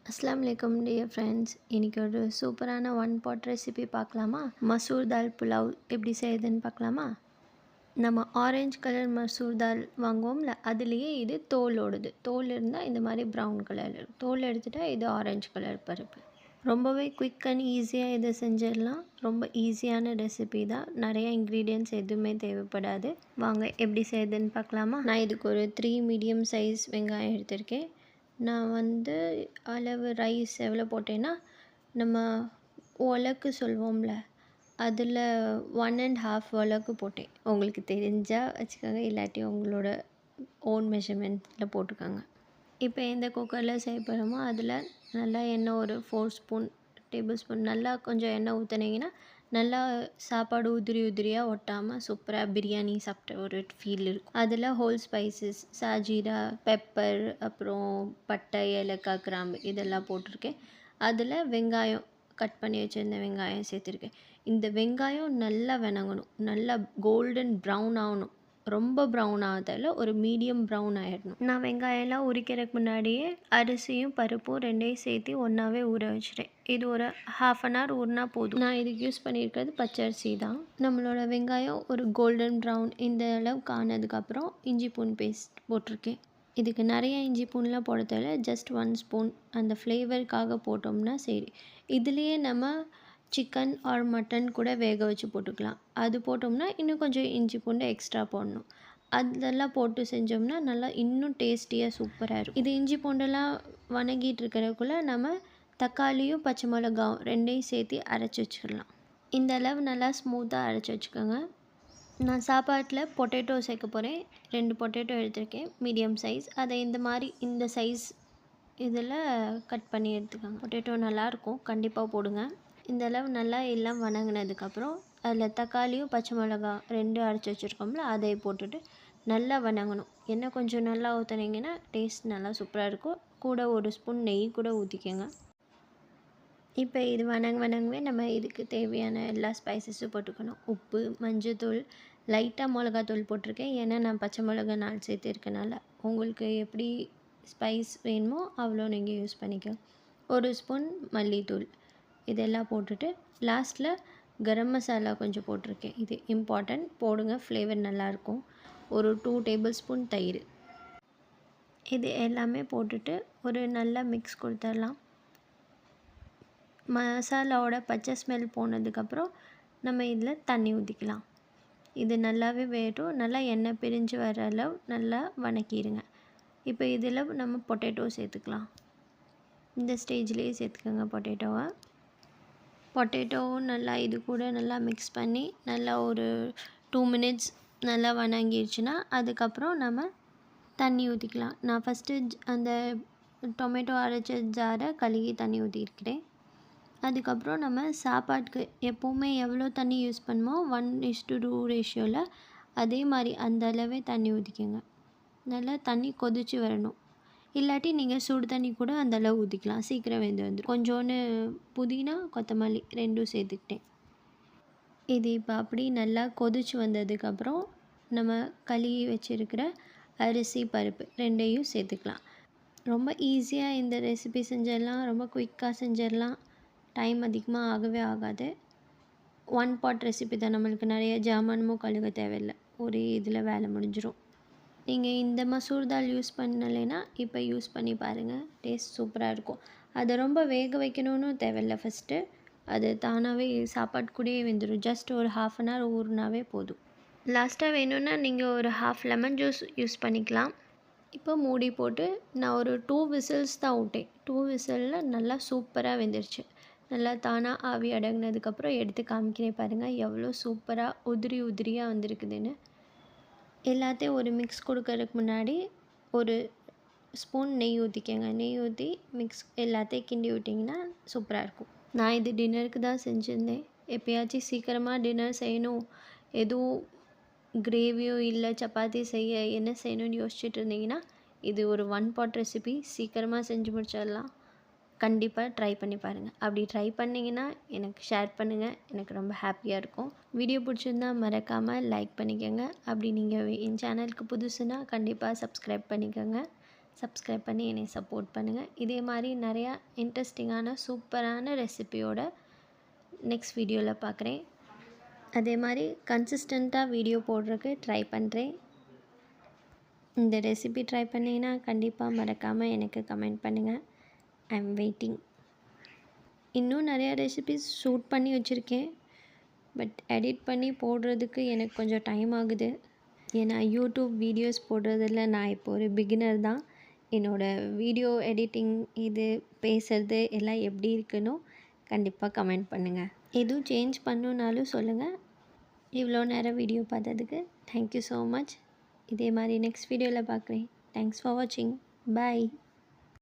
அஸ்ஸலாமு அலைக்கும் dear friends. இன்றைக்கி ஒரு சூப்பரான ஒன் பாட் ரெசிபி பார்க்கலாமா? மசூர் தால் புலாவ் எப்படி செய்யுதுன்னு பார்க்கலாமா? நம்ம ஆரஞ்சு கலர் மசூர் தால் வாங்குவோம்ல, அதுலேயே இது தோலோடுது. தோல் இருந்தால் இந்த மாதிரி ப்ரௌன் கலர், தோல் எடுத்துட்டா இது ஆரஞ்சு கலர் பருப்பு. ரொம்பவே குயிக் அண்ட் ஈஸியாக இதை செஞ்சிடலாம். ரொம்ப ஈஸியான ரெசிபி தான். நிறைய இன்க்ரீடியன்ட்ஸ் எதுவுமே தேவைப்படாது. வாங்க எப்படி செய்யுதுன்னு பார்க்கலாமா? நான் இதுக்கு ஒரு 3 மீடியம் சைஸ் வெங்காயம் எடுத்திருக்கேன். நான் அளவு ரைஸ் எவ்வளோ போட்டேன்னா, நம்ம உலக்கு சொல்வோம்ல, அதில் 1½ உலக்கு போட்டேன். உங்களுக்கு தெரிஞ்சால் வச்சுக்கோங்க, இல்லாட்டி உங்களோட ஓன் மெஷர்மெண்ட்டில் போட்டுக்கோங்க. இப்போ எந்த குக்கரில் செய்ய போகிறோமோ அதில் நல்லா எண்ணெய் ஒரு 4 டேபிள் ஸ்பூன் நல்லா கொஞ்சம் எண்ணெய் ஊற்றுனீங்கன்னா நல்லா சாப்பாடு உதிரி உதிரியாக ஒட்டாமல் சூப்பராக பிரியாணி சாப்பிட்ட ஒரு ஃபீல் இருக்கும். அதில் ஹோல் ஸ்பைசஸ், சாஜீரா, பெப்பர், அப்புறம் பட்டை, ஏலக்காய், கிராம்பு இதெல்லாம் போட்டிருக்கேன். அதில் வெங்காயம் கட் பண்ணி வச்சுருந்த வெங்காயம் சேர்த்துருக்கேன். இந்த வெங்காயம் நல்லா வணங்கணும், நல்லா கோல்டன் ப்ரௌன் ஆகணும். ரொம்ப ப்ரௌன் ஆகாதில் ஒரு மீடியம் ப்ரௌன் ஆகிடணும். நான் வெங்காயம்லாம் உரிக்கிறதுக்கு முன்னாடியே அரிசியும் பருப்பும் ரெண்டையும் சேர்த்து ஒன்றாவே ஊற வச்சுட்டேன். இது ஒரு ½ அன் ஹவர் ஊறினா போதும். நான் இதுக்கு யூஸ் பண்ணியிருக்கிறது பச்சரிசி தான். நம்மளோட வெங்காயம் ஒரு கோல்டன் ப்ரௌன் இந்த அளவுக்கு ஆனதுக்கப்புறம் இஞ்சி பூண்டு பேஸ்ட் போட்டிருக்கேன். இதுக்கு நிறைய இஞ்சி பூண்டுலாம் போட தேவை, ஜஸ்ட் 1 ஸ்பூன் அந்த ஃப்ளேவருக்காக போட்டோம்னா சரி. இதுலேயே நம்ம சிக்கன் ஆர் மட்டன் கூட வேக வச்சு போட்டுக்கலாம். அது போட்டோம்னா இன்னும் கொஞ்சம் இஞ்சி பூண்டு எக்ஸ்ட்ரா போடணும். அதெல்லாம் போட்டு செஞ்சோம்னா நல்லா இன்னும் டேஸ்டியாக சூப்பராக இருக்கும். இது இஞ்சி பூண்டெல்லாம் வணங்கிட்டு இருக்கிறதுக்குள்ளே நம்ம தக்காளியும் பச்சை மிளகாவும் ரெண்டையும் சேர்த்து அரைச்சி வச்சுக்கலாம். இந்த அளவு நல்லா ஸ்மூத்தாக அரைச்சி வச்சுக்கோங்க. நான் சாப்பாட்டில் பொட்டேட்டோ சேர்க்க போகிறேன். 2 பொட்டேட்டோ எடுத்திருக்கேன், மீடியம் சைஸ். அதை இந்த மாதிரி இந்த சைஸ் இதில் கட் பண்ணி எடுத்துக்கோங்க. பொட்டேட்டோ நல்லாயிருக்கும், கண்டிப்பாக போடுங்க. இந்த அளவு நல்லா எல்லாம் வணங்கினதுக்கப்புறம் அதில் தக்காளியும் பச்சை மிளகா 2 அரைச்சி வச்சுருக்கோம்ல, அதை போட்டுட்டு நல்லா வணங்கணும். எண்ணெய் கொஞ்சம் நல்லா ஊற்றுனீங்கன்னா டேஸ்ட் நல்லா சூப்பராக இருக்கும். கூட 1 ஸ்பூன் நெய் கூட ஊற்றிக்கோங்க. இப்போ இது வணங்கவே நம்ம இதுக்கு தேவையான எல்லா ஸ்பைசஸும் போட்டுக்கணும். உப்பு, மஞ்சள்தூள், லைட்டாக மிளகாத்தூள் போட்டிருக்கேன். ஏன்னா நான் பச்சை மிளகா 4 சேர்த்துருக்கனால. உங்களுக்கு எப்படி ஸ்பைஸ் வேணுமோ அவ்வளோ நீங்கள் யூஸ் பண்ணிக்கோங்க. 1 ஸ்பூன் மல்லித்தூள் இதெல்லாம் போட்டுட்டு லாஸ்ட்டில் கரம் மசாலா கொஞ்சம் போட்டிருக்கேன். இது இம்பார்ட்டண்ட், போடுங்க, ஃப்ளேவர் நல்லாயிருக்கும். ஒரு 2 டேபிள் ஸ்பூன் தயிர், இது எல்லாமே போட்டுட்டு ஒரு நல்ல மிக்ஸ் கொடுத்துடலாம். மசாலாவோட பச்சை ஸ்மெல் போனதுக்கப்புறம் நம்ம இதில் தண்ணி ஊற்றிக்கலாம். இது நல்லாவே வேட்டும். நல்லா எண்ணெய் பிரிஞ்சு வர அளவு நல்லா வணக்கிடுங்க. இப்போ இதில் நம்ம பொட்டேட்டோ சேர்த்துக்கலாம். இந்த ஸ்டேஜ்லேயே சேர்த்துக்கோங்க பொட்டேட்டோவை. பொட்டேட்டோவும் நல்லா இது கூட நல்லா மிக்ஸ் பண்ணி நல்லா ஒரு 2 மினிட்ஸ் நல்லா வணங்கிடுச்சுன்னா அதுக்கப்புறம் நம்ம தண்ணி ஊற்றிக்கலாம். நான் ஃபஸ்ட்டு அந்த டொமேட்டோ அரைச்ச ஜாரை கழுகி தண்ணி ஊற்றிருக்கிறேன். அதுக்கப்புறம் நம்ம சாப்பாட்டுக்கு எப்போவுமே எவ்வளோ தண்ணி யூஸ் பண்ணுமோ 1:2 ரேஷியோவில் அதே மாதிரி அந்த அளவே தண்ணி ஊற்றிக்கோங்க. நல்லா தண்ணி கொதித்து வரணும். இல்லாட்டி நீங்கள் சுடு தண்ணி கூட அந்தளவு ஊற்றிக்கலாம், சீக்கிரம் வெந்து வந்துடும். கொஞ்சோன்னு புதினா, கொத்தமல்லி 2 சேர்த்துக்கிட்டேன். இது இப்போ அப்படி நல்லா கொதிச்சு வந்ததுக்கப்புறம் நம்ம கழுவி வச்சுருக்கிற அரிசி, பருப்பு 2ஐயும் சேர்த்துக்கலாம். ரொம்ப ஈஸியாக இந்த ரெசிபி செஞ்சிடலாம், ரொம்ப குயிக்காக செஞ்சிடலாம். டைம் அதிகமாக ஆகவே ஆகாது. 1 பாட் ரெசிபி தான், நம்மளுக்கு நிறைய ஜாமானமும் கழுக தேவையில்லை, ஒரே இதில் வேலை முடிஞ்சிடும். நீங்கள் இந்த மசூர் தால் யூஸ் பண்ணலைன்னா இப்போ யூஸ் பண்ணி பாருங்கள், டேஸ்ட் சூப்பராக இருக்கும். அதை ரொம்ப வேக வைக்கணும்னு தேவையில்லை. ஃபஸ்ட்டு அது தானாகவே சாப்பாடு கூடயே வெந்துடும். ஜஸ்ட் ஒரு ½ அன் ஹவர் ஊறினாவே போதும். லாஸ்ட்டாக வேணும்னா நீங்கள் ஒரு ½ லெமன் ஜூஸ் யூஸ் பண்ணிக்கலாம். இப்போ மூடி போட்டு நான் ஒரு 2 விசில்ஸ் தான் விட்டேன். 2 விசிலில் நல்லா சூப்பராக வெந்துருச்சு. நல்லா தானாக ஆவி அடங்கினதுக்கப்புறம் எடுத்து காமிக்கிறேன் பாருங்கள், எவ்வளோ சூப்பராக உதிரி உதிரியாக வந்திருக்குதுன்னு. எல்லாத்தையும் ஒரு மிக்ஸ் கொடுக்கறதுக்கு முன்னாடி ஒரு ஸ்பூன் நெய் ஊற்றிக்கங்க. நெய் ஊற்றி மிக்ஸ் எல்லாத்தையும் கிண்டி விட்டிங்கன்னா சூப்பராக இருக்கும். நான் இது டின்னருக்கு தான் செஞ்சுருந்தேன். எப்போயாச்சும் சீக்கிரமாக டின்னர் செய்யணும், எதுவும் கிரேவியோ இல்லை சப்பாத்தி செய்ய என்ன செய்யணும்னு யோசிச்சுட்டு இருந்தீங்கன்னா இது ஒரு 1 பாட் ரெசிபி, சீக்கிரமாக செஞ்சு முடிச்சிடலாம். கண்டிப்பாக ட்ரை பண்ணி பாருங்கள். அப்படி ட்ரை பண்ணிங்கன்னா எனக்கு ஷேர் பண்ணுங்கள், எனக்கு ரொம்ப ஹாப்பியாக இருக்கும். வீடியோ பிடிச்சிருந்தா மறக்காமல் லைக் பண்ணிக்கோங்க. அப்படி நீங்கள் என் சேனலுக்கு புதுசுன்னா கண்டிப்பாக சப்ஸ்கிரைப் பண்ணிக்கோங்க. சப்ஸ்கிரைப் பண்ணி என்னை சப்போர்ட் பண்ணுங்கள். இதே மாதிரி நிறையா இன்ட்ரெஸ்டிங்கான சூப்பரான ரெசிபியோட நெக்ஸ்ட் வீடியோவில் பார்க்குறேன். அதே மாதிரி கன்சிஸ்டண்ட்டாக வீடியோ போடுறதுக்கு ட்ரை பண்ணுறேன். இந்த ரெசிபி ட்ரை பண்ணிங்கன்னா கண்டிப்பாக மறக்காமல் எனக்கு கமெண்ட் பண்ணுங்கள். I am waiting. இன்னும் நிறையா ரெசிபிஸ் ஷூட் பண்ணி வச்சுருக்கேன். பட் எடிட் பண்ணி போடுறதுக்கு எனக்கு கொஞ்சம் டைம் ஆகுது. ஏன்னா யூடியூப் வீடியோஸ் போடுறதில் நான் இப்போ ஒரு பிகினர் தான். என்னோடய வீடியோ எடிட்டிங் இது பேசுகிறது எல்லாம் எப்படி இருக்குன்னு கண்டிப்பாக கமெண்ட் பண்ணுங்கள். எதுவும் சேஞ்ச் பண்ணணுன்னாலும் சொல்லுங்கள். இவ்வளோ நேரம் வீடியோ பார்த்ததுக்கு தேங்க்யூ ஸோ மச். இதே மாதிரி நெக்ஸ்ட் வீடியோவில் பார்க்குறேன். தேங்க்ஸ் ஃபார் வாட்சிங். பாய்.